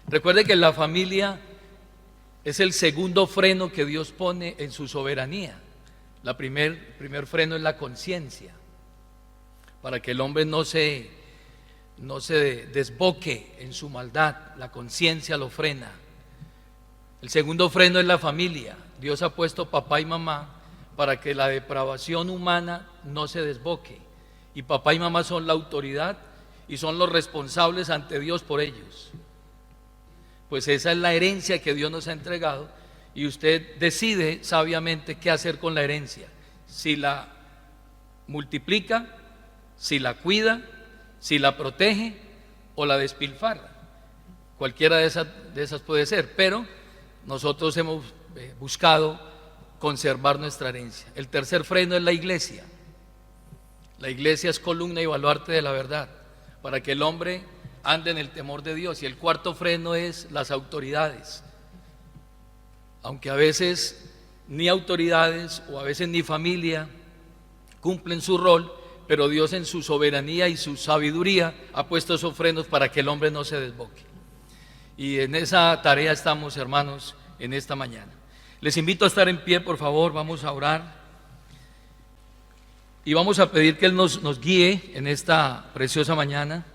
Recuerde que la familia es el segundo freno que Dios pone en su soberanía. El primer freno es la conciencia, para que el hombre no se desboque en su maldad. La conciencia lo frena. El segundo freno es la familia. Dios ha puesto papá y mamá para que la depravación humana no se desboque. Y papá y mamá son la autoridad y son los responsables ante Dios por ellos. Pues esa es la herencia que Dios nos ha entregado, y usted decide sabiamente qué hacer con la herencia: si la multiplica, si la cuida, si la protege o la despilfarra. Cualquiera de esas puede ser, pero nosotros hemos buscado conservar nuestra herencia. El tercer freno es la iglesia. La iglesia es columna y baluarte de la verdad, para que el hombre ande en el temor de Dios. Y el cuarto freno es las autoridades. Aunque a veces ni autoridades o a veces ni familia cumplen su rol, pero Dios en su soberanía y su sabiduría ha puesto esos frenos para que el hombre no se desboque. Y en esa tarea estamos, hermanos, en esta mañana. Les invito a estar en pie, por favor. Vamos a orar y vamos a pedir que Él nos guíe en esta preciosa mañana,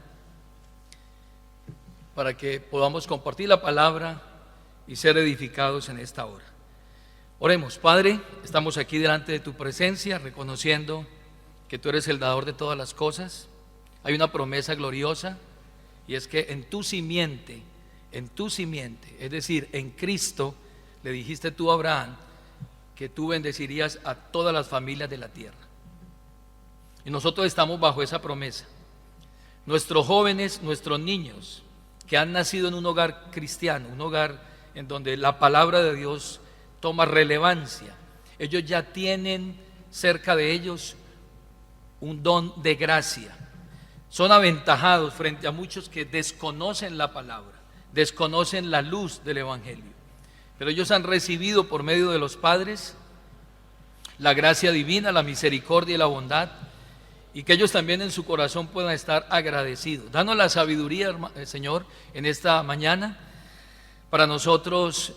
para que podamos compartir la palabra y ser edificados en esta hora. Oremos. Padre, estamos aquí delante de tu presencia, reconociendo que tú eres el dador de todas las cosas. Hay una promesa gloriosa, y es que en tu simiente, es decir, en Cristo, le dijiste tú a Abraham que tú bendecirías a todas las familias de la tierra. Y nosotros estamos bajo esa promesa. Nuestros jóvenes, nuestros niños que han nacido en un hogar cristiano, un hogar en donde la palabra de Dios toma relevancia, ellos ya tienen cerca de ellos un don de gracia. Son aventajados frente a muchos que desconocen la palabra, desconocen la luz del evangelio, pero ellos han recibido por medio de los padres la gracia divina, la misericordia y la bondad, y que ellos también en su corazón puedan estar agradecidos. Danos la sabiduría, Señor, en esta mañana, para nosotros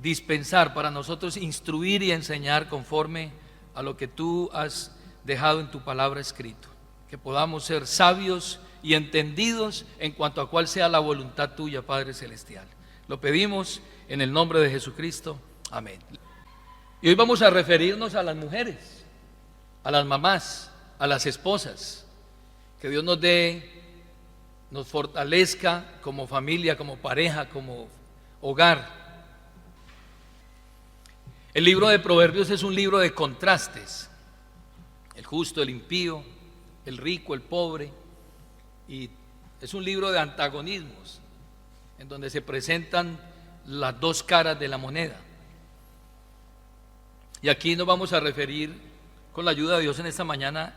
dispensar, para nosotros instruir y enseñar conforme a lo que tú has dejado en tu palabra escrito. Que podamos ser sabios y entendidos en cuanto a cuál sea la voluntad tuya, Padre Celestial. Lo pedimos en el nombre de Jesucristo. Amén. Y hoy vamos a referirnos a las mujeres, a las mamás, a las esposas. Que Dios nos fortalezca como familia, como pareja, como hogar. El libro de Proverbios es un libro de contrastes: el justo, el impío, el rico, el pobre, y es un libro de antagonismos, en donde se presentan las dos caras de la moneda. Y aquí nos vamos a referir, con la ayuda de Dios en esta mañana,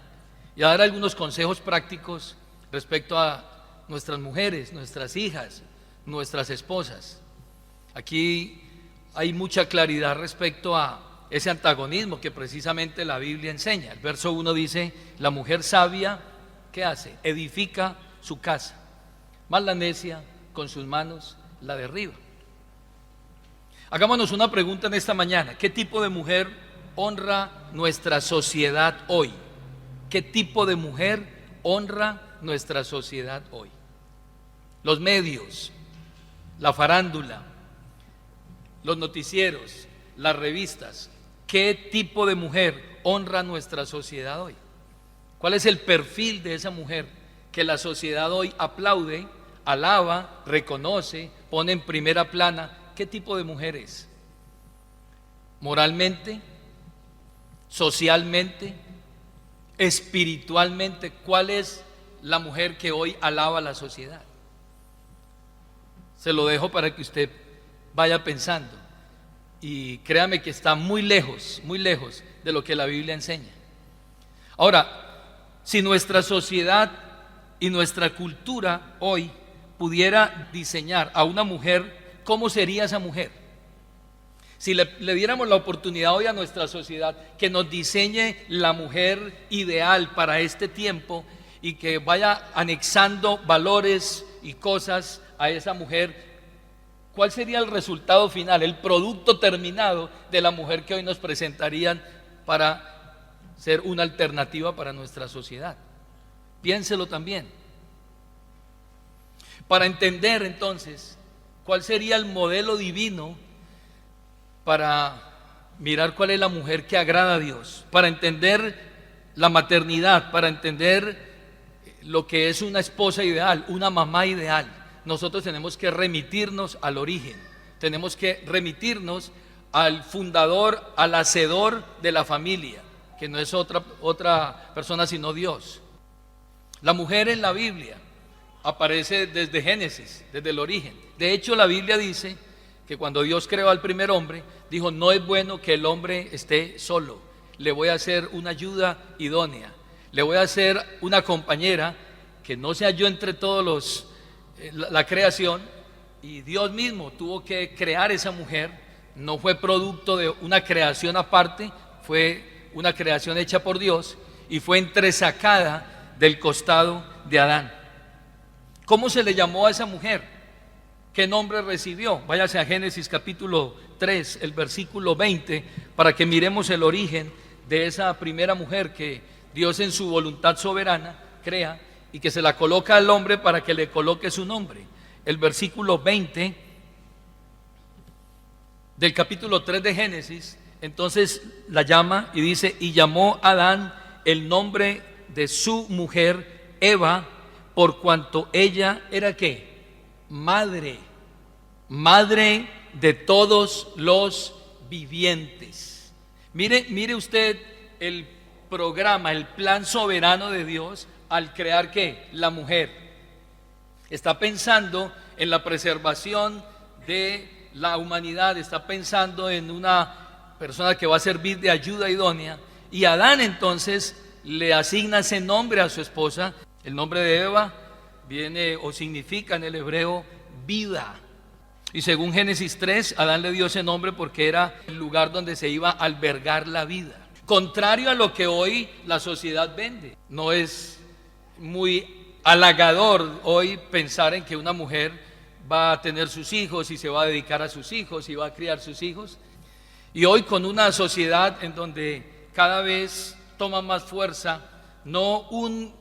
y a dar algunos consejos prácticos respecto a nuestras mujeres, nuestras hijas, nuestras esposas. Aquí hay mucha claridad respecto a ese antagonismo que precisamente la Biblia enseña. El verso 1 dice: la mujer sabia, ¿qué hace? Edifica su casa, mas la necia con sus manos la derriba. Hagámonos una pregunta en esta mañana: ¿qué tipo de mujer honra nuestra sociedad hoy? ¿Qué tipo de mujer honra nuestra sociedad hoy? Los medios, la farándula, los noticieros, las revistas. ¿Qué tipo de mujer honra nuestra sociedad hoy? ¿Cuál es el perfil de esa mujer que la sociedad hoy aplaude, alaba, reconoce, pone en primera plana? ¿Qué tipo de mujer es? Moralmente, socialmente, espiritualmente, ¿cuál es la mujer que hoy alaba a la sociedad? Se lo dejo para que usted vaya pensando, y créame que está muy lejos de lo que la Biblia enseña. Ahora, si nuestra sociedad y nuestra cultura hoy pudiera diseñar a una mujer, ¿cómo sería esa mujer? Si le diéramos la oportunidad hoy a nuestra sociedad que nos diseñe la mujer ideal para este tiempo, y que vaya anexando valores y cosas a esa mujer, ¿Cuál sería el resultado final, el producto terminado de la mujer que hoy nos presentarían para ser una alternativa para nuestra sociedad? Piénselo también. Para entender entonces cuál sería el modelo divino para mirar cuál es la mujer que agrada a Dios, para entender la maternidad, para entender lo que es una esposa ideal, una mamá ideal, nosotros tenemos que remitirnos al origen, tenemos que remitirnos al fundador, al hacedor de la familia, que no es otra persona sino Dios. La mujer en la Biblia aparece desde Génesis, desde el origen. De hecho, la Biblia dice que cuando Dios creó al primer hombre, dijo: no es bueno que el hombre esté solo, le voy a hacer una ayuda idónea, le voy a hacer una compañera que no se halló entre todos la creación, y Dios mismo tuvo que crear esa mujer. No fue producto de una creación aparte, fue una creación hecha por Dios y fue entresacada del costado de Adán. ¿Cómo se le llamó a esa mujer? ¿Qué nombre recibió? Váyase a Génesis capítulo 3, el versículo 20, para que miremos el origen de esa primera mujer que Dios en su voluntad soberana crea y que se la coloca al hombre para que le coloque su nombre. El versículo 20 del capítulo 3 de Génesis, entonces la llama y dice: y llamó Adán el nombre de su mujer Eva, por cuanto ella era ¿qué? Madre de todos los vivientes. Mire usted el programa, el plan soberano de Dios al crear ¿qué? La mujer. Está pensando en la preservación de la humanidad, está pensando en una persona que va a servir de ayuda idónea, y Adán entonces le asigna ese nombre a su esposa. El nombre de Eva viene o significa en el hebreo vida. Y según Génesis 3, Adán le dio ese nombre porque era el lugar donde se iba a albergar la vida. Contrario a lo que hoy la sociedad vende. No es muy halagador hoy pensar en que una mujer va a tener sus hijos y se va a dedicar a sus hijos y va a criar sus hijos. Y hoy, con una sociedad en donde cada vez toma más fuerza no un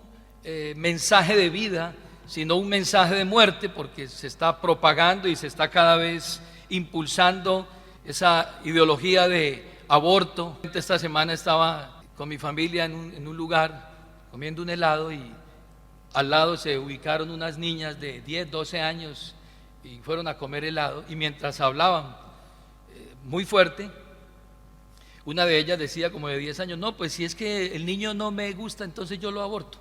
mensaje de vida, sino un mensaje de muerte, porque se está propagando y se está cada vez impulsando esa ideología de aborto. Esta semana estaba con mi familia en un lugar comiendo un helado, y al lado se ubicaron unas niñas de 10, 12 años y fueron a comer helado, y mientras hablaban muy fuerte, una de ellas decía, como de 10 años: no, pues si es que el niño no me gusta, entonces yo lo aborto.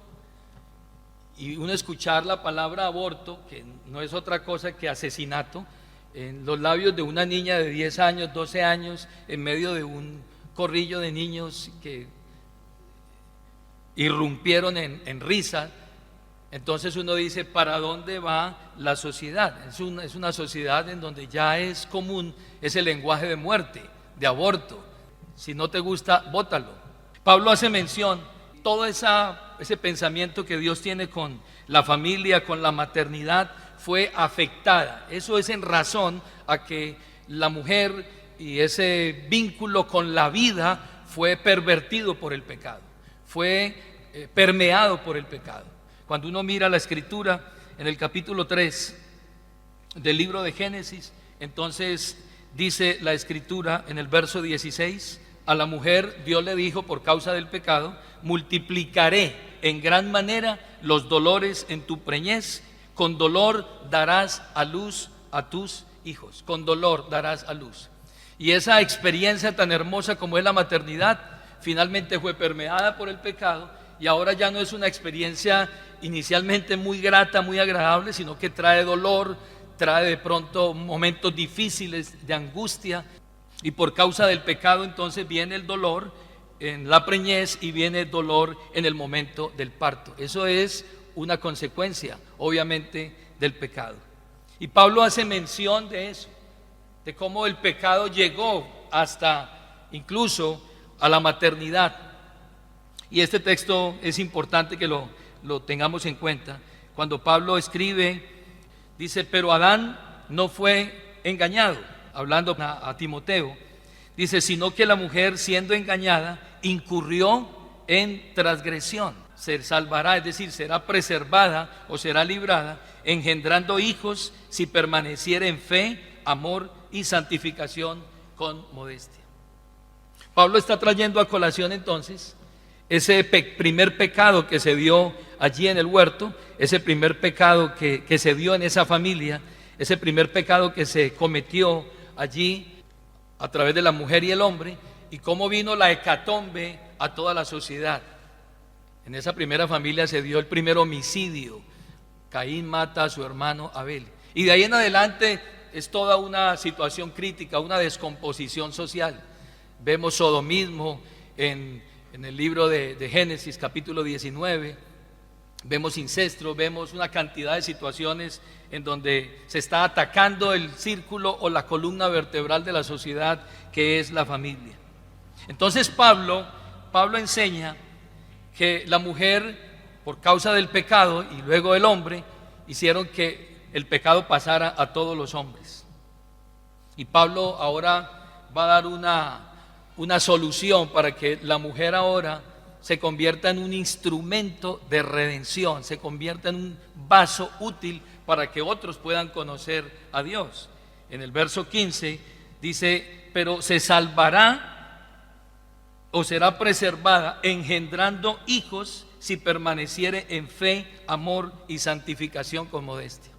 Y uno escuchar la palabra aborto, que no es otra cosa que asesinato, en los labios de una niña de 10 años, 12 años, en medio de un corrillo de niños que irrumpieron en risa. Entonces uno dice: ¿para dónde va la sociedad? Es una sociedad en donde ya es común ese lenguaje de muerte, de aborto. Si no te gusta, bótalo. Pablo hace mención todo ese pensamiento que Dios tiene con la familia, con la maternidad, fue afectada. Eso es en razón a que la mujer y ese vínculo con la vida fue pervertido por el pecado, fue permeado por el pecado. Cuando uno mira la escritura en el capítulo 3 del libro de Génesis, entonces dice la escritura en el verso 16: a la mujer Dios le dijo, por causa del pecado: multiplicaré en gran manera los dolores en tu preñez, con dolor darás a luz a tus hijos, con dolor darás a luz. Y esa experiencia tan hermosa como es la maternidad, finalmente fue permeada por el pecado, y ahora ya no es una experiencia inicialmente muy grata, muy agradable, sino que trae dolor, trae de pronto momentos difíciles de angustia. Y por causa del pecado entonces viene el dolor en la preñez y viene el dolor en el momento del parto. Eso es una consecuencia, obviamente, del pecado. Y Pablo hace mención de eso, de cómo el pecado llegó hasta incluso a la maternidad. Y este texto es importante que lo tengamos en cuenta. Cuando Pablo escribe, dice: pero Adán no fue engañado, hablando a Timoteo, dice, sino que la mujer siendo engañada incurrió en transgresión, se salvará, es decir, será preservada o será librada, engendrando hijos si permaneciere en fe, amor y santificación con modestia. Pablo está trayendo a colación entonces ese primer pecado que se dio allí en el huerto, ese primer pecado que se dio en esa familia, ese primer pecado que se cometió allí a través de la mujer y el hombre, y cómo vino la hecatombe a toda la sociedad. En esa primera familia se dio el primer homicidio. Caín mata a su hermano Abel. Y de ahí en adelante es toda una situación crítica, una descomposición social. Vemos sodomismo en el libro de Génesis, capítulo 19. Vemos incesto, vemos una cantidad de situaciones en donde se está atacando el círculo o la columna vertebral de la sociedad, que es la familia. Entonces Pablo enseña que la mujer, por causa del pecado, y luego el hombre, hicieron que el pecado pasara a todos los hombres. Y Pablo ahora va a dar una solución para que la mujer ahora se convierta en un instrumento de redención, se convierta en un vaso útil para que otros puedan conocer a Dios. En el verso 15 dice, pero se salvará o será preservada, engendrando hijos si permaneciere en fe, amor y santificación con modestia.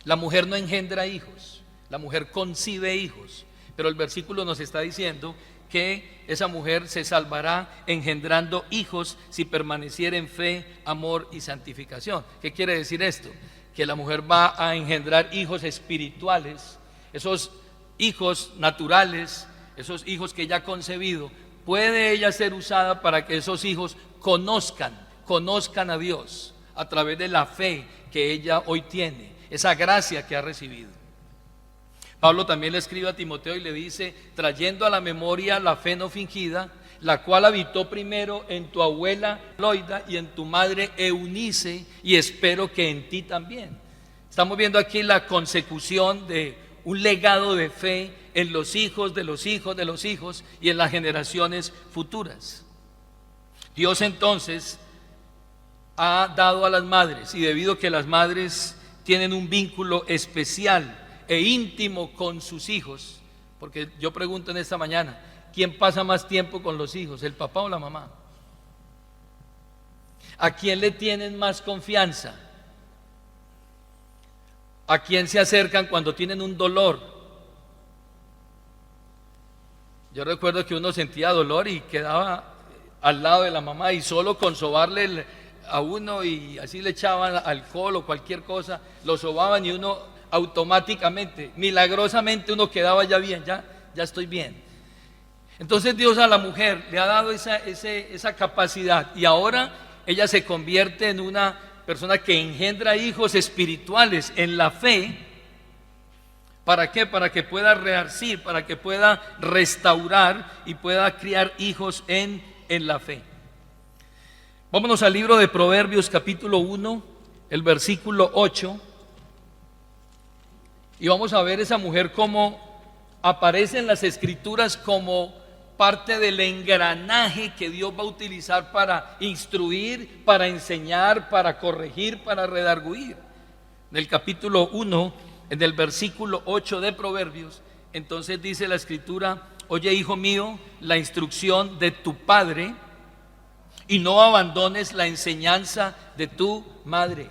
La mujer no engendra hijos, la mujer concibe hijos, pero el versículo nos está diciendo que esa mujer se salvará engendrando hijos si permaneciere en fe, amor y santificación. ¿Qué quiere decir esto? Que la mujer va a engendrar hijos espirituales, esos hijos naturales, esos hijos que ella ha concebido. Puede ella ser usada para que esos hijos conozcan a Dios a través de la fe que ella hoy tiene, esa gracia que ha recibido. Pablo también le escribe a Timoteo y le dice, trayendo a la memoria la fe no fingida, la cual habitó primero en tu abuela Loida y en tu madre Eunice, y espero que en ti también. Estamos viendo aquí la consecución de un legado de fe en los hijos de los hijos de los hijos y en las generaciones futuras. Dios entonces ha dado a las madres, y debido a que las madres tienen un vínculo especial e íntimo con sus hijos, porque yo pregunto en esta mañana, ¿quién pasa más tiempo con los hijos, el papá o la mamá? ¿A quién le tienen más confianza? ¿A quién se acercan cuando tienen un dolor? Yo recuerdo que uno sentía dolor y quedaba al lado de la mamá, y solo con sobarle a uno, y así le echaban alcohol o cualquier cosa, lo sobaban y uno automáticamente, milagrosamente uno quedaba ya bien, ya estoy bien. Entonces Dios a la mujer le ha dado esa capacidad, y ahora ella se convierte en una persona que engendra hijos espirituales en la fe. ¿Para qué? Para que pueda rearcir, para que pueda restaurar y pueda criar hijos en la fe. Vámonos al libro de Proverbios capítulo 1, el versículo 8, y vamos a ver esa mujer como aparece en las escrituras como parte del engranaje que Dios va a utilizar para instruir, para enseñar, para corregir, para redarguir. En el capítulo 1, en el versículo 8 de Proverbios, entonces dice la escritura, oye hijo mío, la instrucción de tu padre, y no abandones la enseñanza de tu madre.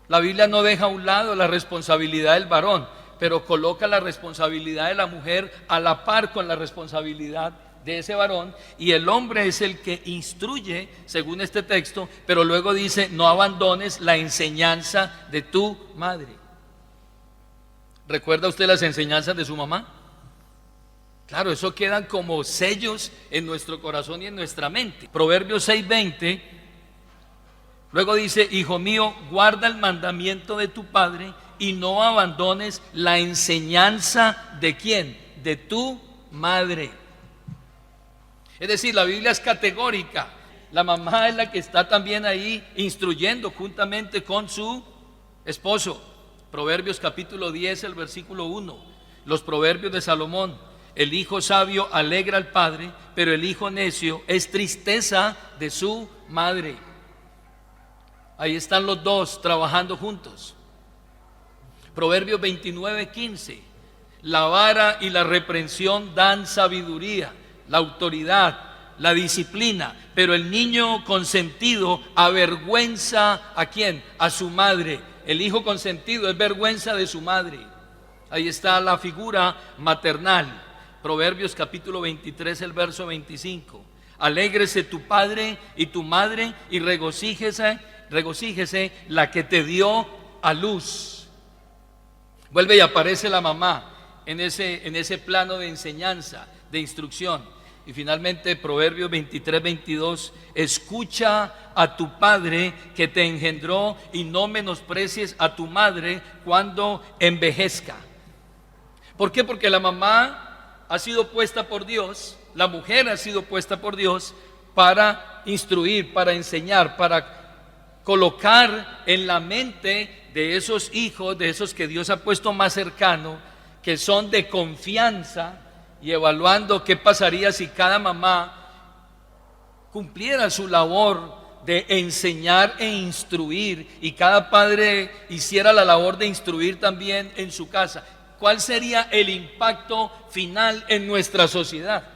La Biblia no deja a un lado la responsabilidad del varón, pero coloca la responsabilidad de la mujer a la par con la responsabilidad de ese varón, y el hombre es el que instruye según este texto, pero luego dice, no abandones la enseñanza de tu madre. ¿Recuerda usted las enseñanzas de su mamá? Claro, eso quedan como sellos en nuestro corazón y en nuestra mente. Proverbios 6:20, luego dice, hijo mío, guarda el mandamiento de tu padre y no abandones la enseñanza de ¿quién? De tu madre. Es decir, la Biblia es categórica. La mamá es la que está también ahí instruyendo juntamente con su esposo. Proverbios capítulo 10, el versículo 1. Los proverbios de Salomón: el hijo sabio alegra al padre, pero el hijo necio es tristeza de su madre. Ahí están los dos trabajando juntos. Proverbios 29, 15. La vara y la reprensión dan sabiduría, la autoridad, la disciplina, pero el niño consentido avergüenza ¿a quién? A su madre. El hijo consentido es vergüenza de su madre. Ahí está la figura maternal. Proverbios capítulo 23, el verso 25. Alégrese tu padre y tu madre, y regocíjese la que te dio a luz. Vuelve y aparece la mamá en ese plano de enseñanza, de instrucción. Y finalmente Proverbios 23, 22. Escucha a tu padre que te engendró, y no menosprecies a tu madre cuando envejezca. ¿Por qué? Porque la mamá ha sido puesta por Dios, la mujer ha sido puesta por Dios para instruir, para enseñar, para colocar en la mente de esos hijos, de esos que Dios ha puesto más cercano, que son de confianza, y evaluando qué pasaría si cada mamá cumpliera su labor de enseñar e instruir, y cada padre hiciera la labor de instruir también en su casa. ¿Cuál sería el impacto final en nuestra sociedad?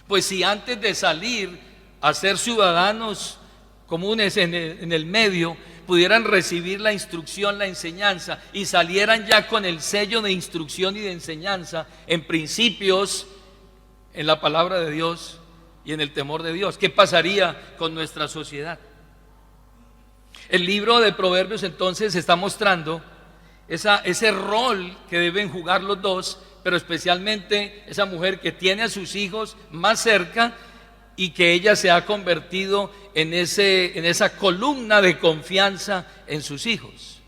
Pues si antes de salir a ser ciudadanos comunes en el medio, pudieran recibir la instrucción, la enseñanza, y salieran ya con el sello de instrucción y de enseñanza en principios, en la palabra de Dios y en el temor de Dios, ¿qué pasaría con nuestra sociedad? El libro de Proverbios entonces está mostrando ese rol que deben jugar los dos, pero especialmente esa mujer que tiene a sus hijos más cerca, y que ella se ha convertido en esa columna de confianza en sus hijos.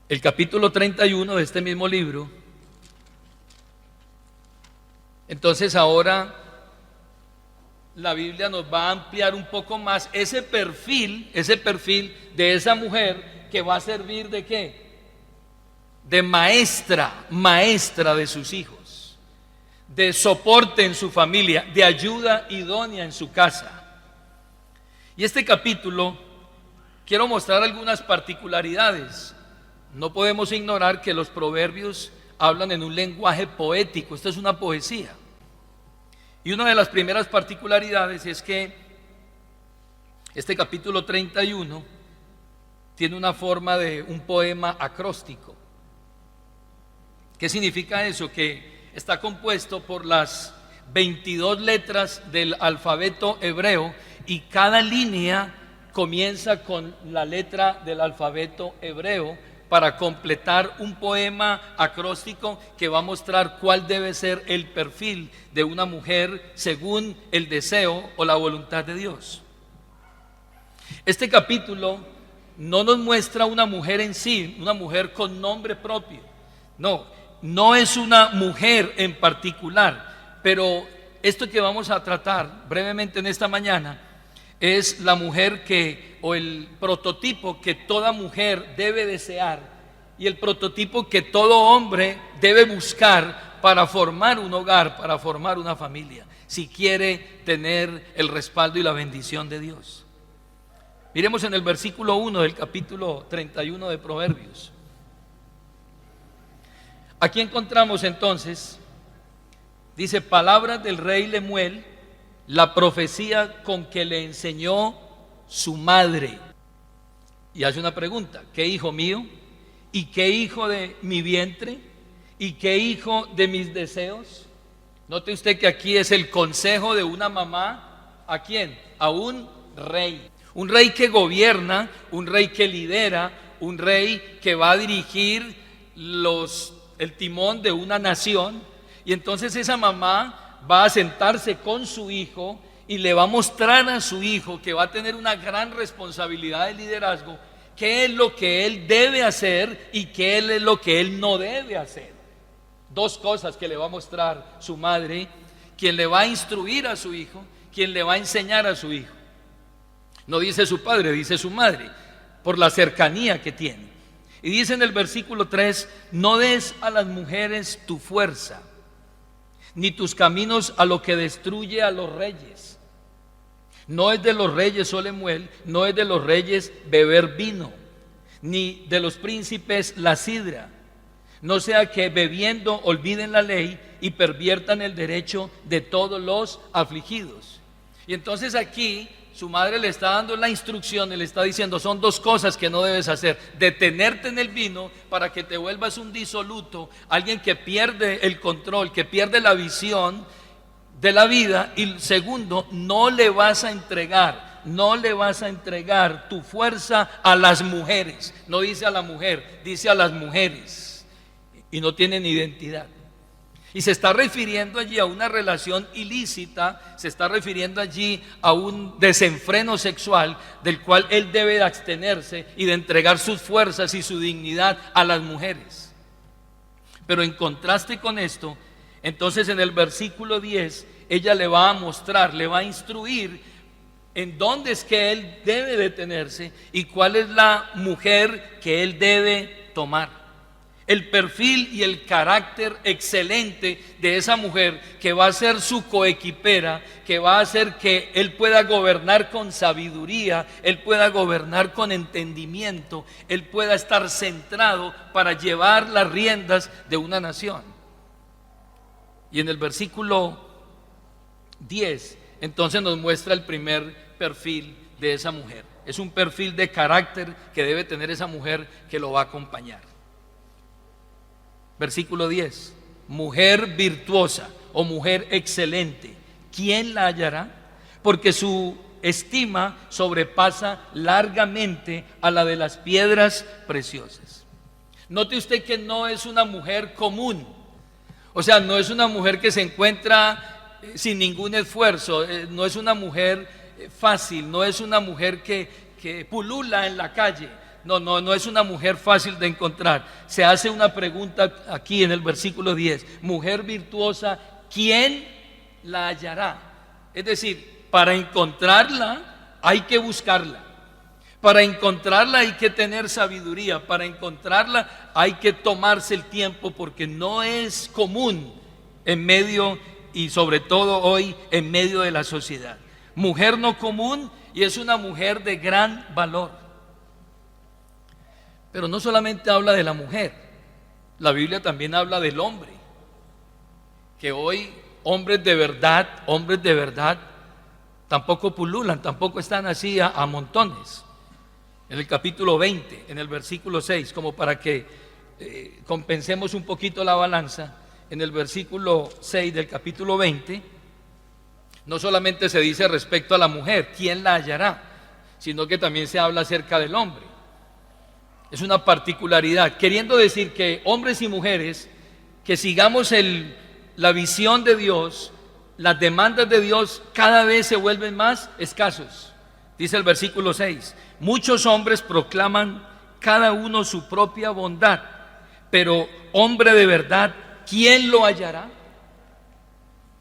El capítulo 31 de este mismo libro, entonces ahora la Biblia nos va a ampliar un poco más ese perfil de esa mujer que va a servir ¿de qué? De maestra de sus hijos, de soporte en su familia, de ayuda idónea en su casa. Y este capítulo quiero mostrar algunas particularidades. No podemos ignorar que los proverbios hablan en un lenguaje poético. Esta es una poesía. Y una de las primeras particularidades es que este capítulo 31 tiene una forma de un poema acróstico. ¿Qué significa eso? Que está compuesto por las 22 letras del alfabeto hebreo, y cada línea comienza con la letra del alfabeto hebreo para completar un poema acróstico que va a mostrar cuál debe ser el perfil de una mujer según el deseo o la voluntad de Dios. Este capítulo no nos muestra una mujer en sí, una mujer con nombre propio. No es una mujer en particular, pero esto que vamos a tratar brevemente en esta mañana es la mujer o el prototipo que toda mujer debe desear, y el prototipo que todo hombre debe buscar para formar un hogar, para formar una familia, si quiere tener el respaldo y la bendición de Dios. Miremos en el versículo 1 del capítulo 31 de Proverbios. Aquí encontramos entonces, dice: palabras del rey Lemuel, la profecía con que le enseñó su madre. Y hace una pregunta: ¿qué hijo mío? ¿Y qué hijo de mi vientre? ¿Y qué hijo de mis deseos? Note usted que aquí es el consejo de una mamá. ¿A quién? A un rey. Un rey que gobierna, un rey que lidera, un rey que va a dirigir el timón de una nación. Y entonces esa mamá va a sentarse con su hijo y le va a mostrar a su hijo que va a tener una gran responsabilidad de liderazgo, qué es lo que él debe hacer y qué es lo que él no debe hacer. Dos cosas que le va a mostrar su madre, quien le va a instruir a su hijo, quien le va a enseñar a su hijo. No dice su padre, dice su madre. por la cercanía que tiene. Y dice en el versículo 3, no des a las mujeres tu fuerza, ni tus caminos a lo que destruye a los reyes. No es de los reyes Solemuel, no es de los reyes beber vino, ni de los príncipes la sidra. No sea que bebiendo olviden la ley y perviertan el derecho de todos los afligidos. Y entonces aquí su madre le está dando la instrucción y le está diciendo, son dos cosas que no debes hacer: detenerte en el vino para que te vuelvas un disoluto, alguien que pierde el control, que pierde la visión de la vida. Y segundo, no le vas a entregar tu fuerza a las mujeres. No dice a la mujer, dice a las mujeres. Y no tienen identidad. Y se está refiriendo allí a una relación ilícita, se está refiriendo allí a un desenfreno sexual del cual él debe de abstenerse y de entregar sus fuerzas y su dignidad a las mujeres. Pero en contraste con esto, entonces en el versículo 10, ella le va a mostrar, le va a instruir en dónde es que él debe detenerse y cuál es la mujer que él debe tomar. El perfil y el carácter excelente de esa mujer que va a ser su coequipera, que va a hacer que él pueda gobernar con sabiduría, él pueda gobernar con entendimiento, él pueda estar centrado para llevar las riendas de una nación. Y en el versículo 10, entonces nos muestra el primer perfil de esa mujer. Es un perfil de carácter que debe tener esa mujer que lo va a acompañar. Versículo 10, mujer virtuosa o mujer excelente, ¿quién la hallará? Porque su estima sobrepasa largamente a la de las piedras preciosas. Note usted que no es una mujer común, o sea, no es una mujer que se encuentra sin ningún esfuerzo, no es una mujer fácil, no es una mujer que pulula en la calle. No es una mujer fácil de encontrar. Se hace una pregunta aquí en el versículo 10. Mujer virtuosa, ¿quién la hallará? Es decir, para encontrarla hay que buscarla. Para encontrarla hay que tener sabiduría. Para encontrarla hay que tomarse el tiempo, porque no es común en medio, y sobre todo hoy, en medio de la sociedad. Mujer no común, y es una mujer de gran valor. Pero no solamente habla de la mujer, la Biblia también habla del hombre, que hoy hombres de verdad tampoco pululan, tampoco están así a montones. En el capítulo 20, en el versículo 6, como para que compensemos un poquito la balanza, en el versículo 6 del capítulo 20, no solamente se dice respecto a la mujer, ¿quién la hallará?, sino que también se habla acerca del hombre. Es una particularidad, queriendo decir que hombres y mujeres que sigamos la visión de Dios, las demandas de Dios cada vez se vuelven más escasos. Dice el versículo 6, muchos hombres proclaman cada uno su propia bondad, pero hombre de verdad, ¿quién lo hallará?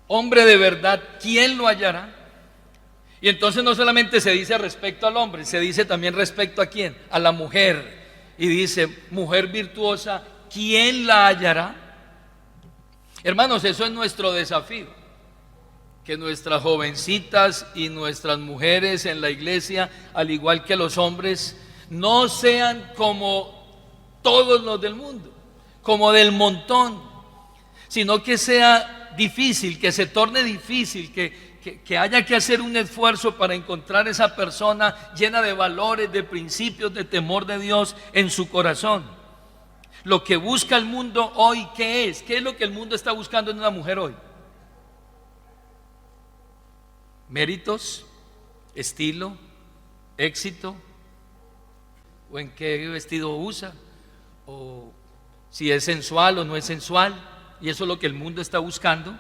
Hombre de verdad, ¿quién lo hallará? Y entonces no solamente se dice respecto al hombre, se dice también respecto a ¿quién? A la mujer. Y dice, mujer virtuosa, ¿quién la hallará? Hermanos, eso es nuestro desafío. Que nuestras jovencitas y nuestras mujeres en la iglesia, al igual que los hombres, no sean como todos los del mundo, como del montón, sino que sea difícil, que se torne difícil, que haya que hacer un esfuerzo para encontrar esa persona llena de valores, de principios, de temor de Dios en su corazón. Lo que busca el mundo hoy, ¿qué es? ¿Qué es lo que el mundo está buscando en una mujer hoy? Méritos, estilo, éxito, o en qué vestido usa, o si es sensual o no es sensual, y eso es lo que el mundo está buscando.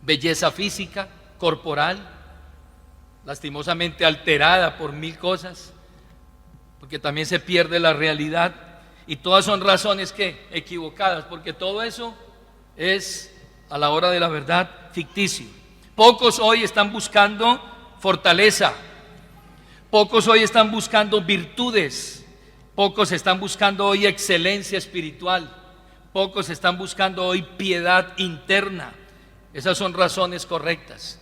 Belleza física, corporal, lastimosamente alterada por mil cosas, porque también se pierde la realidad, y todas son razones que equivocadas, porque todo eso es a la hora de la verdad ficticio. Pocos hoy están buscando fortaleza, Pocos hoy están buscando virtudes, pocos están buscando hoy excelencia espiritual, pocos están buscando hoy piedad interna. Esas son razones correctas.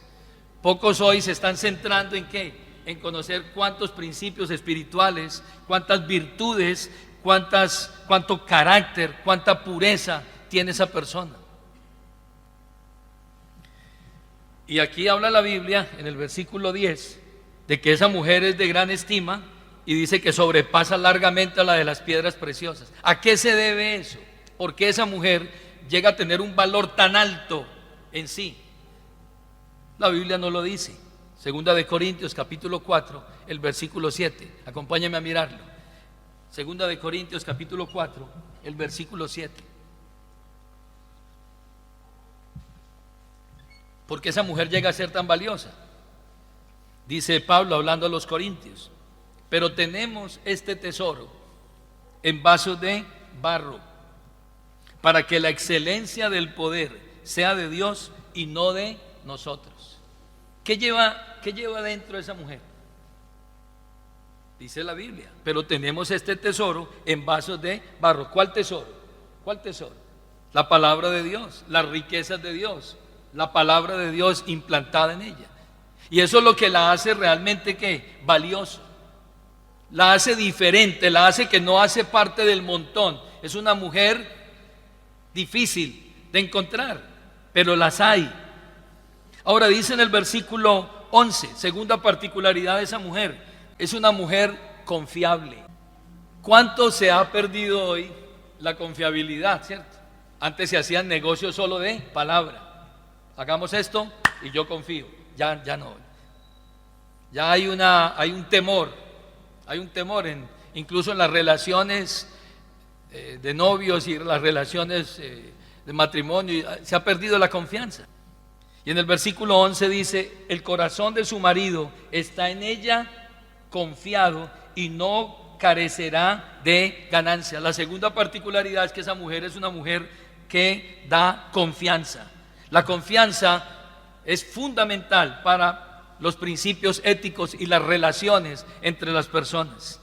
Pocos hoy se están centrando en ¿qué? En conocer cuántos principios espirituales, cuántas virtudes, cuánto carácter, cuánta pureza tiene esa persona. Y aquí habla la Biblia en el versículo 10 de que esa mujer es de gran estima y dice que sobrepasa largamente a la de las piedras preciosas. ¿A qué se debe eso? ¿Por qué esa mujer llega a tener un valor tan alto en sí? La Biblia no lo dice. Segunda de Corintios capítulo 4, el versículo 7. Acompáñame a mirarlo. Segunda de Corintios capítulo 4, el versículo 7. ¿Por qué esa mujer llega a ser tan valiosa? Dice Pablo hablando a los corintios: pero tenemos este tesoro en vasos de barro, para que la excelencia del poder sea de Dios y no de nosotros. ¿Qué lleva dentro de esa mujer? Dice la Biblia: pero tenemos este tesoro en vasos de barro. ¿Cuál tesoro? ¿Cuál tesoro? La palabra de Dios, las riquezas de Dios, la palabra de Dios implantada en ella. Y eso es lo que la hace realmente ¿qué? Valiosa. La hace diferente, la hace que no hace parte del montón. Es una mujer difícil de encontrar, pero las hay. Ahora dice en el versículo 11, segunda particularidad de esa mujer: es una mujer confiable. ¿Cuánto se ha perdido hoy la confiabilidad, cierto? Antes se hacían negocios solo de palabra. Hagamos esto y yo confío. Ya no. Ya hay un temor incluso en las relaciones de novios y las relaciones de matrimonio. Se ha perdido la confianza. Y en el versículo 11 dice: el corazón de su marido está en ella confiado y no carecerá de ganancia. La segunda particularidad es que esa mujer es una mujer que da confianza. La confianza es fundamental para los principios éticos y las relaciones entre las personas.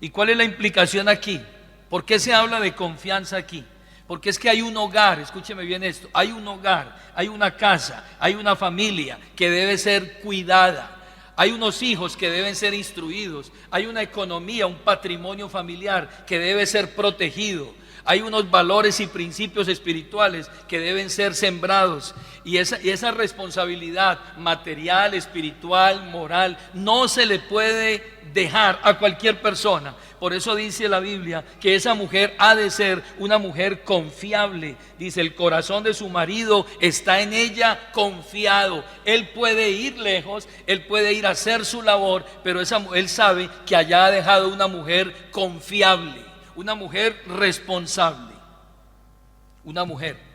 ¿Y cuál es la implicación aquí? ¿Por qué se habla de confianza aquí? Porque es que hay un hogar, escúcheme bien esto, hay un hogar, hay una casa, hay una familia que debe ser cuidada, hay unos hijos que deben ser instruidos, hay una economía, un patrimonio familiar que debe ser protegido. Hay unos valores y principios espirituales que deben ser sembrados, y esa responsabilidad material, espiritual, moral, no se le puede dejar a cualquier persona. Por eso dice la Biblia que esa mujer ha de ser una mujer confiable. Dice: el corazón de su marido está en ella confiado. Él puede ir lejos, él puede ir a hacer su labor, pero él sabe que allá ha dejado una mujer confiable, una mujer responsable, una mujer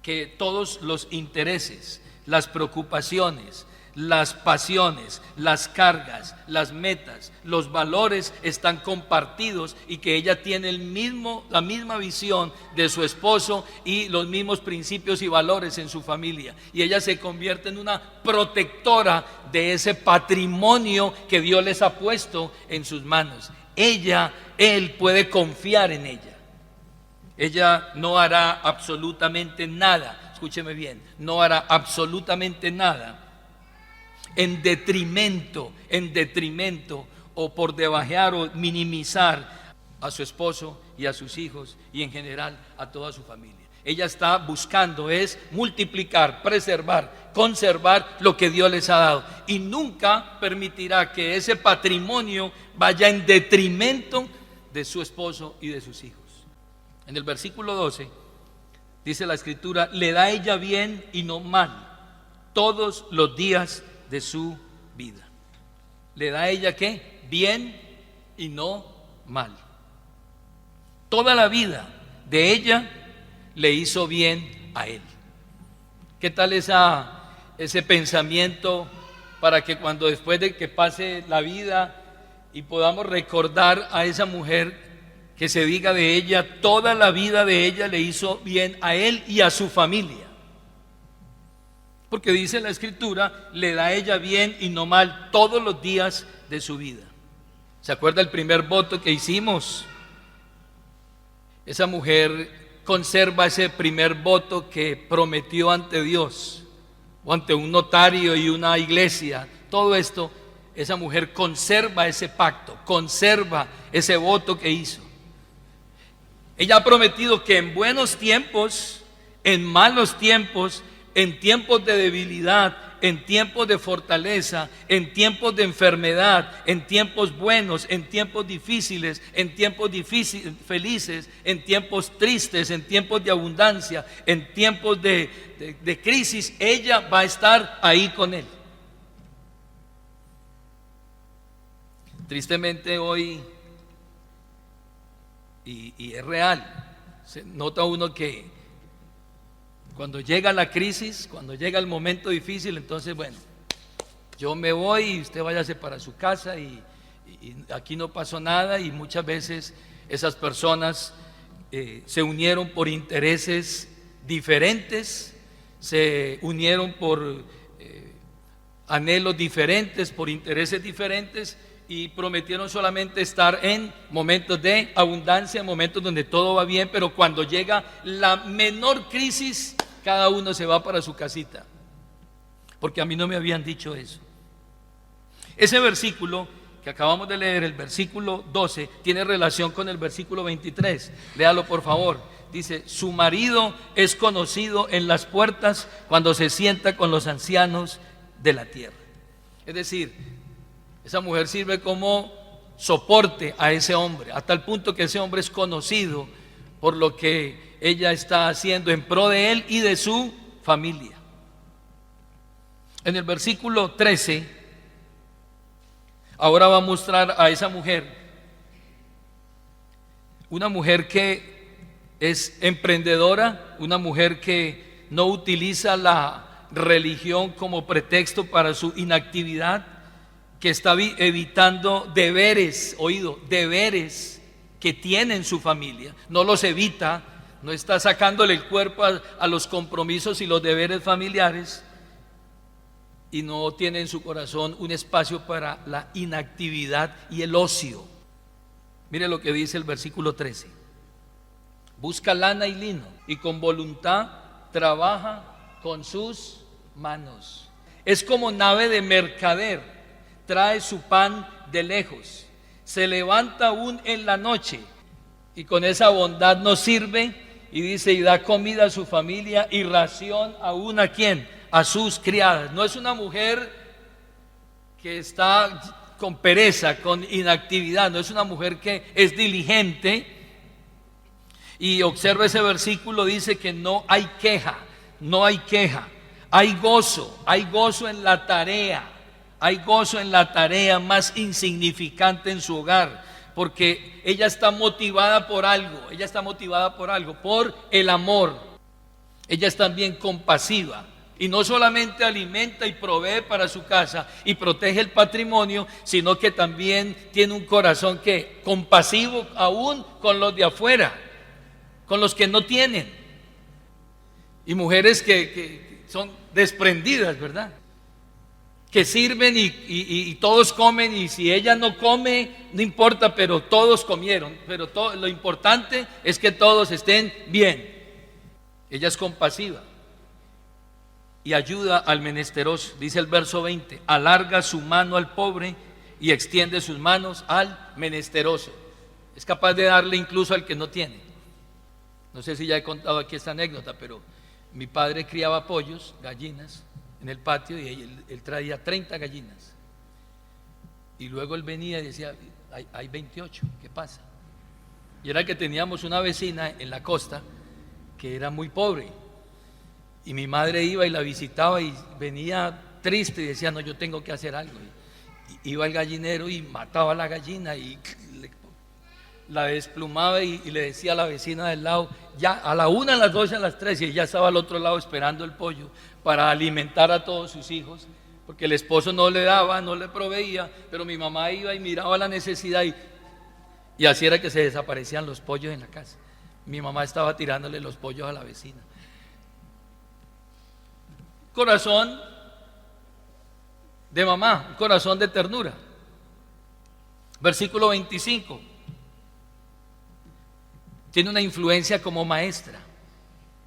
que todos los intereses, las preocupaciones, las pasiones, las cargas, las metas, los valores están compartidos, y que ella tiene la misma visión de su esposo y los mismos principios y valores en su familia, y ella se convierte en una protectora de ese patrimonio que Dios les ha puesto en sus manos. Él puede confiar en ella. Ella no hará absolutamente nada, escúcheme bien, no hará absolutamente nada en detrimento o por debajear o minimizar a su esposo y a sus hijos y en general a toda su familia. Ella está buscando es multiplicar, preservar, conservar lo que Dios les ha dado, y nunca permitirá que ese patrimonio vaya en detrimento de su esposo y de sus hijos. En el versículo 12 dice la Escritura: le da ella bien y no mal todos los días de su vida. ¿Le da ella qué? Bien y no mal. Toda la vida de ella le hizo bien a él. ¿Qué tal ese pensamiento para que cuando después de que pase la vida y podamos recordar a esa mujer, que se diga de ella: toda la vida de ella le hizo bien a él y a su familia? Porque dice la Escritura: le da ella bien y no mal todos los días de su vida. ¿Se acuerda el primer voto que hicimos? Esa mujer conserva ese primer voto que prometió ante Dios o ante un notario y una iglesia. Todo esto, esa mujer conserva ese pacto, conserva ese voto que hizo. Ella ha prometido que en buenos tiempos, en malos tiempos, en tiempos de debilidad, en tiempos de fortaleza, en tiempos de enfermedad, en tiempos buenos, en tiempos difíciles, felices, en tiempos tristes, en tiempos de abundancia, en tiempos de crisis, ella va a estar ahí con él. Tristemente hoy, y es real, se nota uno que cuando llega la crisis, cuando llega el momento difícil, entonces bueno, yo me voy y usted váyase para su casa y aquí no pasó nada. Y muchas veces esas personas se unieron por intereses diferentes, se unieron por anhelos diferentes, por intereses diferentes, y prometieron solamente estar en momentos de abundancia, en momentos donde todo va bien, pero cuando llega la menor crisis, cada uno se va para su casita, porque a mí no me habían dicho eso. Ese versículo que acabamos de leer, el versículo 12, tiene relación con el versículo 23. Léalo por favor. Dice: su marido es conocido en las puertas cuando se sienta con los ancianos de la tierra. Es decir, esa mujer sirve como soporte a ese hombre, hasta el punto que ese hombre es conocido por lo que ella está haciendo en pro de él y de su familia. En el versículo 13, ahora va a mostrar a esa mujer, una mujer que es emprendedora, una mujer que no utiliza la religión como pretexto para su inactividad, que está evitando deberes, deberes que tiene en su familia, no los evita, no está sacándole el cuerpo a los compromisos y los deberes familiares, y no tiene en su corazón un espacio para la inactividad y el ocio. Mire lo que dice el versículo 13: busca lana y lino y con voluntad trabaja con sus manos. Es como nave de mercader, trae su pan de lejos, se levanta aún en la noche y con esa bondad nos sirve. Y dice, y da comida a su familia y ración aún a ¿quién? A sus criadas. No es una mujer que está con pereza, con inactividad, no es una mujer que es diligente. Y observa ese versículo, dice que no hay queja, no hay queja, hay gozo en la tarea, hay gozo en la tarea más insignificante en su hogar, porque ella está motivada por algo, por el amor. Ella es también compasiva y no solamente alimenta y provee para su casa y protege el patrimonio, sino que también tiene un corazón que compasivo aún con los de afuera, con los que no tienen. Y mujeres que son desprendidas, ¿verdad? Que sirven y todos comen, y si ella no come, no importa, pero todos comieron. Pero lo importante es que todos estén bien. Ella es compasiva y ayuda al menesteroso. Dice el verso 20: alarga su mano al pobre y extiende sus manos al menesteroso. Es capaz de darle incluso al que no tiene. No sé si ya he contado aquí esta anécdota, pero mi padre criaba pollos, gallinas, en el patio, y él traía 30 gallinas. Y luego él venía y decía, hay 28, ¿qué pasa? Y era que teníamos una vecina en la costa que era muy pobre, y mi madre iba y la visitaba y venía triste y decía, no, yo tengo que hacer algo. Y iba al gallinero y mataba a la gallina y la desplumaba y le decía a la vecina del lado, ya a la 1, a las 2, a las 3, y ella estaba al otro lado esperando el pollo para alimentar a todos sus hijos, porque el esposo no le daba, no le proveía, pero mi mamá iba y miraba la necesidad y así era que se desaparecían los pollos en la casa. Mi mamá estaba tirándole los pollos a la vecina. Corazón de mamá, un corazón de ternura. Versículo 25. Tiene una influencia como maestra,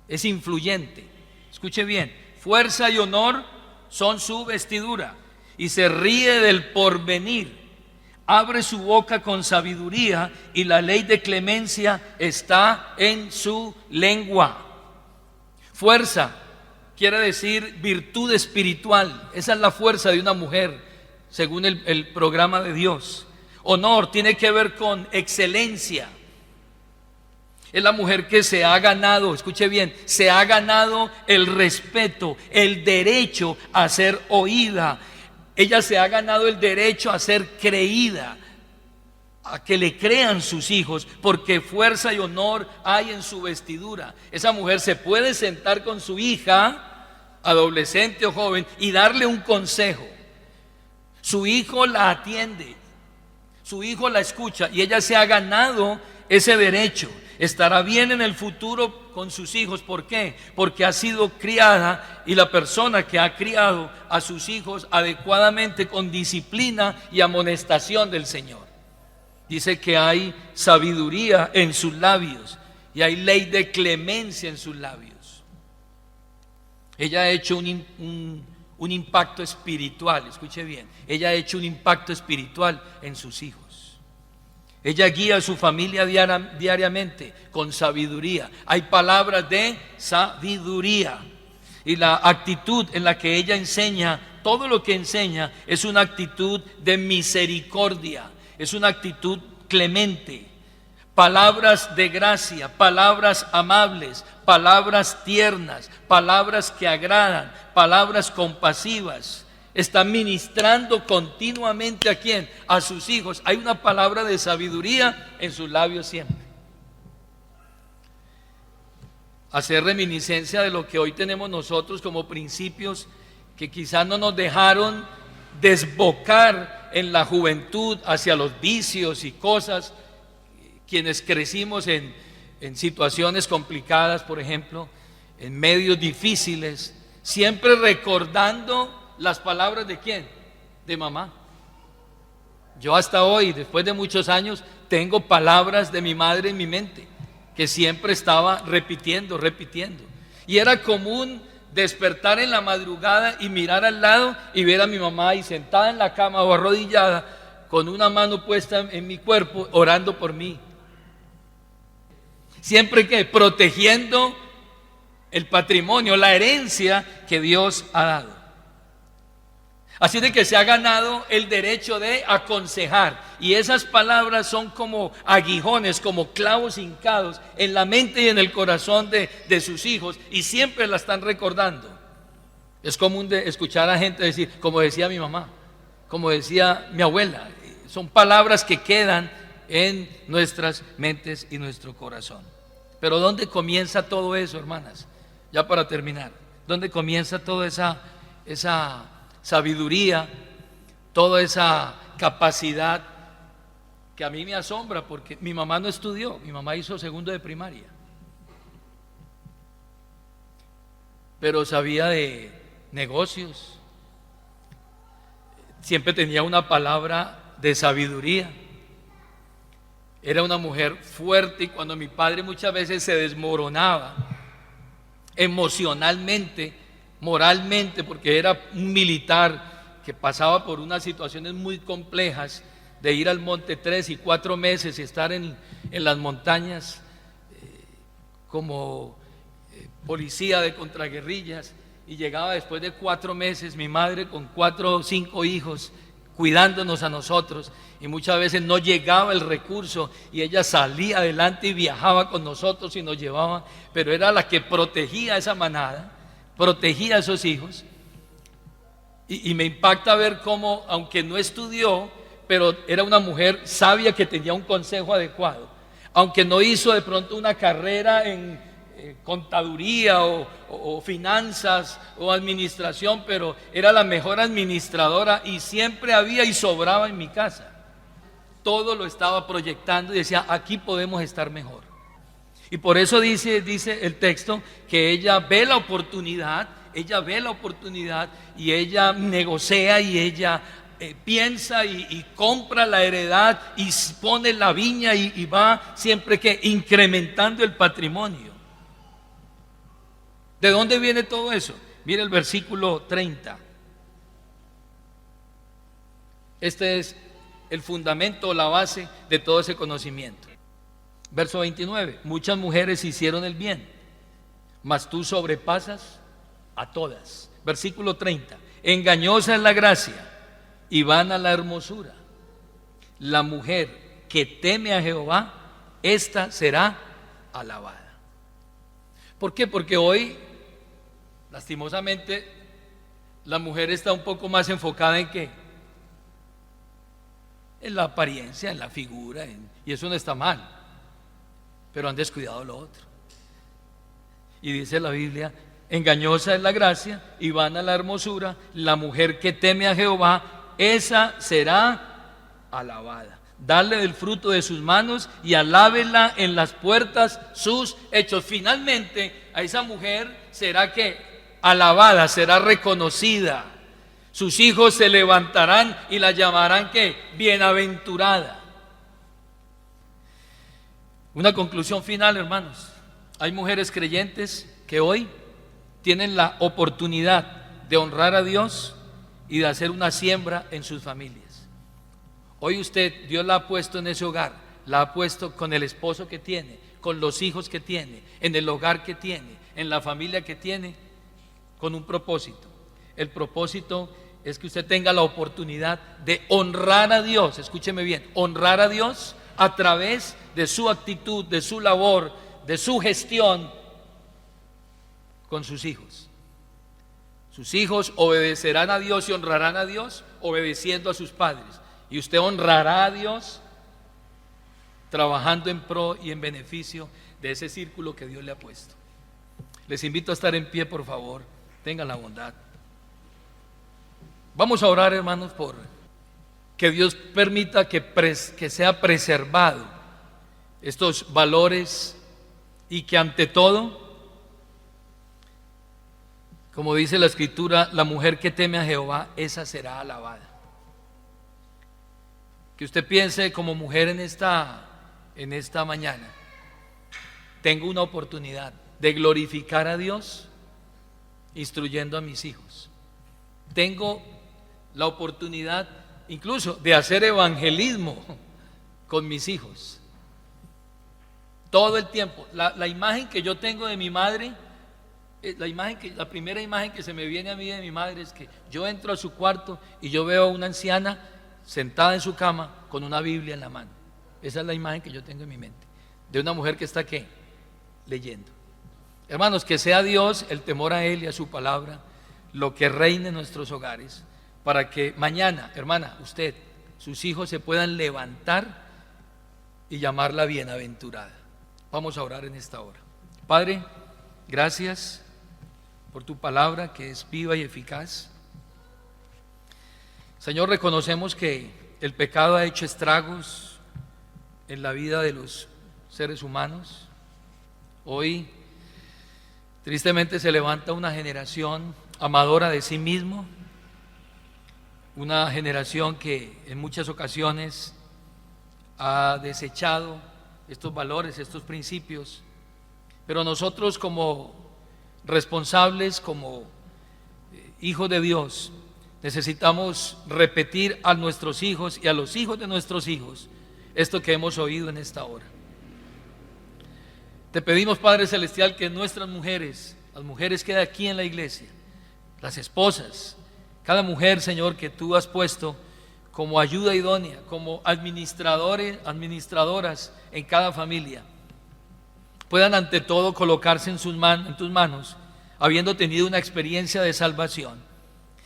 es influyente. Escuche bien: fuerza y honor son su vestidura, y se ríe del porvenir. Abre su boca con sabiduría, y la ley de clemencia está en su lengua. Fuerza quiere decir virtud espiritual. Esa es la fuerza de una mujer, según el programa de Dios. Honor tiene que ver con excelencia. Es la mujer que se ha ganado, escuche bien, se ha ganado el respeto, el derecho a ser oída. Ella se ha ganado el derecho a ser creída, a que le crean sus hijos, porque fuerza y honor hay en su vestidura. Esa mujer se puede sentar con su hija, adolescente o joven, y darle un consejo. Su hijo la atiende, su hijo la escucha, y ella se ha ganado ese derecho. Estará bien en el futuro con sus hijos. ¿Por qué? Porque ha sido criada, y la persona que ha criado a sus hijos adecuadamente, con disciplina y amonestación del Señor. Dice que hay sabiduría en sus labios y hay ley de clemencia en sus labios. Ella ha hecho un impacto espiritual, escuche bien, ella ha hecho un impacto espiritual en sus hijos. Ella guía a su familia diariamente con sabiduría. Hay palabras de sabiduría. Y la actitud en la que ella enseña, todo lo que enseña, es una actitud de misericordia, es una actitud clemente. Palabras de gracia, palabras amables, palabras tiernas, palabras que agradan, palabras compasivas. Está ministrando continuamente ¿a quién? A sus hijos. Hay una palabra de sabiduría en sus labios siempre. Hacer reminiscencia de lo que hoy tenemos nosotros como principios que quizás no nos dejaron desbocar en la juventud hacia los vicios y cosas. Quienes crecimos en situaciones complicadas, por ejemplo, en medios difíciles, siempre recordando las palabras ¿de quién? De mamá. Yo hasta hoy, después de muchos años, tengo palabras de mi madre en mi mente, que siempre estaba repitiendo. Y era común despertar en la madrugada y mirar al lado y ver a mi mamá ahí sentada en la cama o arrodillada, con una mano puesta en mi cuerpo, orando por mí. Siempre que protegiendo el patrimonio, la herencia que Dios ha dado. Así de que se ha ganado el derecho de aconsejar, y esas palabras son como aguijones, como clavos hincados en la mente y en el corazón de sus hijos, y siempre la están recordando. Es común de escuchar a gente decir, como decía mi mamá, como decía mi abuela. Son palabras que quedan en nuestras mentes y nuestro corazón. Pero ¿dónde comienza todo eso, hermanas? Ya para terminar, ¿dónde comienza toda esa sabiduría, toda esa capacidad que a mí me asombra? Porque mi mamá no estudió, mi mamá hizo segundo de primaria, pero sabía de negocios, siempre tenía una palabra de sabiduría. Era una mujer fuerte, y cuando mi padre muchas veces se desmoronaba emocionalmente, moralmente, porque era un militar que pasaba por unas situaciones muy complejas, de ir al monte 3 y 4 meses y estar en las montañas como policía de contraguerrillas, y llegaba después de 4 meses mi madre con 4 o 5 hijos cuidándonos a nosotros, y muchas veces no llegaba el recurso y ella salía adelante y viajaba con nosotros y nos llevaba, pero era la que protegía esa manada, protegía a esos hijos. Y me impacta ver cómo, aunque no estudió, pero era una mujer sabia que tenía un consejo adecuado. Aunque no hizo de pronto una carrera en contaduría o finanzas o administración, pero era la mejor administradora, y siempre había y sobraba en mi casa. Todo lo estaba proyectando y decía, aquí podemos estar mejor. Y por eso dice el texto que ella ve la oportunidad y ella negocia y ella piensa y compra la heredad y pone la viña y va siempre que incrementando el patrimonio. ¿De dónde viene todo eso? Mire el versículo 30. Este es el fundamento, la base de todo ese conocimiento. Verso 29. Muchas mujeres hicieron el bien, mas tú sobrepasas a todas. Versículo 30. Engañosa es la gracia y vana la hermosura. La mujer que teme a Jehová, esta será alabada. ¿Por qué? Porque hoy, lastimosamente, la mujer está un poco más enfocada en ¿qué? En la apariencia, en la figura, y eso no está mal, pero han descuidado lo otro. Y dice la Biblia: engañosa es la gracia y vana la hermosura. La mujer que teme a Jehová, esa será alabada. Dale del fruto de sus manos y alábela en las puertas sus hechos. Finalmente, a esa mujer será que alabada, será reconocida. Sus hijos se levantarán y la llamarán que bienaventurada. Una conclusión final, hermanos. Hay mujeres creyentes que hoy tienen la oportunidad de honrar a Dios y de hacer una siembra en sus familias. Hoy usted, Dios la ha puesto en ese hogar, la ha puesto con el esposo que tiene, con los hijos que tiene, en el hogar que tiene, en la familia que tiene, con un propósito. El propósito es que usted tenga la oportunidad de honrar a Dios, escúcheme bien, honrar a Dios a través de su actitud, de su labor, de su gestión con sus hijos. Sus hijos obedecerán a Dios y honrarán a Dios obedeciendo a sus padres. Y usted honrará a Dios trabajando en pro y en beneficio de ese círculo que Dios le ha puesto. Les invito a estar en pie, por favor. Tengan la bondad. Vamos a orar, hermanos, por que Dios permita que sea preservado estos valores y que ante todo, como dice la Escritura, la mujer que teme a Jehová, esa será alabada. Que usted piense como mujer en esta mañana: tengo una oportunidad de glorificar a Dios instruyendo a mis hijos. Tengo la oportunidad incluso de hacer evangelismo con mis hijos. Todo el tiempo. La imagen que yo tengo de mi madre, la primera imagen que se me viene a mí de mi madre es que yo entro a su cuarto y yo veo a una anciana sentada en su cama con una Biblia en la mano. Esa es la imagen que yo tengo en mi mente, de una mujer que está ¿qué? Leyendo. Hermanos, que sea Dios, el temor a Él y a su palabra, lo que reine en nuestros hogares, para que mañana, hermana, usted, sus hijos se puedan levantar y llamarla bienaventurada. Vamos a orar en esta hora. Padre, gracias por tu palabra que es viva y eficaz. Señor, reconocemos que el pecado ha hecho estragos en la vida de los seres humanos. Hoy, tristemente, se levanta una generación amadora de sí mismo, una generación que en muchas ocasiones ha desechado estos valores, estos principios, pero nosotros como responsables, como hijos de Dios, necesitamos repetir a nuestros hijos y a los hijos de nuestros hijos esto que hemos oído en esta hora. Te pedimos, Padre Celestial, que nuestras mujeres, las mujeres que hay aquí en la iglesia, las esposas, cada mujer, Señor, que tú has puesto como ayuda idónea, como administradoras en cada familia, puedan ante todo colocarse en tus manos, habiendo tenido una experiencia de salvación,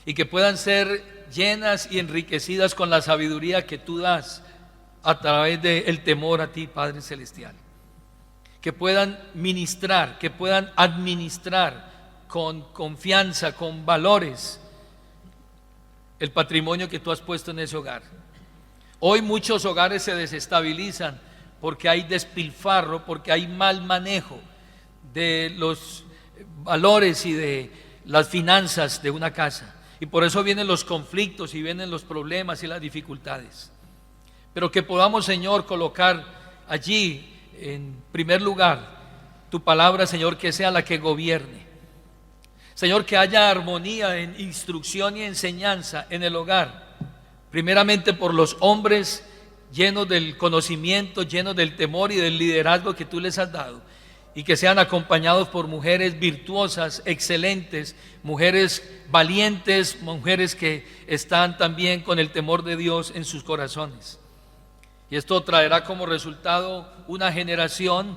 y que puedan ser llenas y enriquecidas con la sabiduría que tú das a través del temor a ti, Padre Celestial. Que puedan ministrar, que puedan administrar con confianza, con valores, el patrimonio que tú has puesto en ese hogar. Hoy muchos hogares se desestabilizan porque hay despilfarro, porque hay mal manejo de los valores y de las finanzas de una casa. y por eso vienen los conflictos y vienen los problemas y las dificultades. Pero que podamos, Señor, colocar allí en primer lugar tu palabra, Señor, que sea la que gobierne. Señor, que haya armonía en instrucción y enseñanza en el hogar, primeramente por los hombres llenos del conocimiento, llenos del temor y del liderazgo que tú les has dado, y que sean acompañados por mujeres virtuosas, excelentes, mujeres valientes, mujeres que están también con el temor de Dios en sus corazones. Y esto traerá como resultado una generación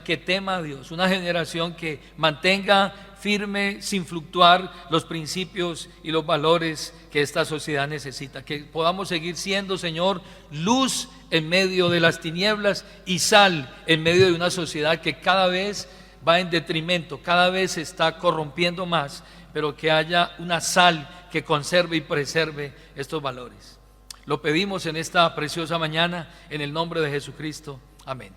que tema a Dios, una generación que mantenga firme, sin fluctuar, los principios y los valores que esta sociedad necesita. Que podamos seguir siendo, Señor, luz en medio de las tinieblas y sal en medio de una sociedad que cada vez va en detrimento, cada vez se está corrompiendo más, pero que haya una sal que conserve y preserve estos valores. Lo pedimos en esta preciosa mañana, en el nombre de Jesucristo. Amén.